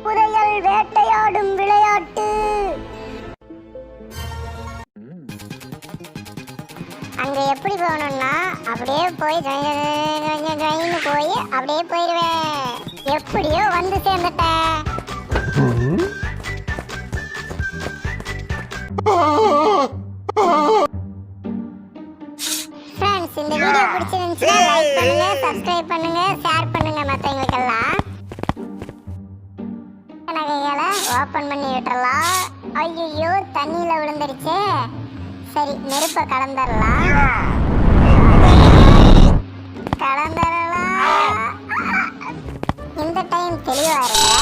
புதையல் வேட்டையாடும் விளையாட்டு. அங்க எப்படி போகணும்னா அப்படியே போய் போய் அப்படியே போயிடுவேன். எப்படியோ வந்து சேர்ந்துட்டேன். ஃப்ரெண்ட்ஸ், இந்த வீடியோ பிடிச்சிருந்துச்சுன்னா லைக் பண்ணுங்க, சப்ஸ்கிரைப் பண்ணுங்க, ஷேர் பண்ணுங்க மற்றவங்களுக்கெல்லாம். நகைகளை ஓப்பன் பண்ணி விட்டுறலாம். ஐயோ, தண்ணியில விழுந்துருச்சு. சரி, நெருப்பை கலந்துடலாம். இந்த டைம் தெளிவா இருங்க.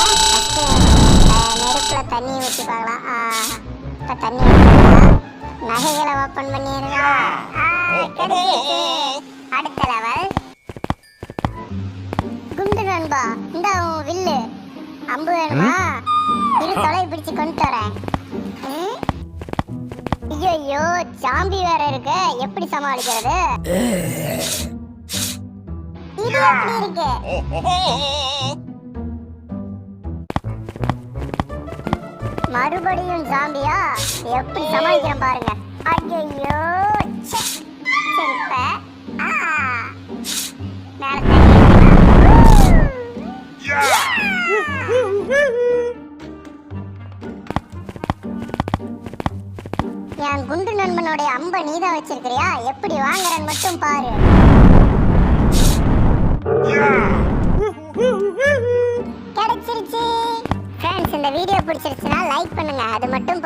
நெருப்புல தண்ணி ஊற்றி பார்க்கலாம். இப்ப தண்ணி ஊற்றலாம். நகைகளை ஓப்பன் பண்ணிருங்க. அடுத்த லெவல். குண்டு நண்பா, இந்த வில்லு அம்பு வேணுமா? இரு, தொலை பிடிச்சு கொண்டு வரேன். ஐயோ, சாம்பி வேற இருக்கு. எப்படி சமாளிக்கிறது? இது எப்படி இருக்கு? மறுபடியும் ஜாம்பியா? எப்படி சமாளிக்கிறேன் பாருங்க. ஐயோ, சரி, இப்ப என் குண்டு நண்பனுடைய அம்பை நீதான் வச்சிருக்கிறியா? எப்படி வாங்குறேன்னு மட்டும் பாரு. கிடைச்சிருச்சு. ஃப்ரெண்ட்ஸ், இந்த வீடியோ பிடிச்சிருச்சுன்னா லைக் பண்ணுங்க. அது மட்டும்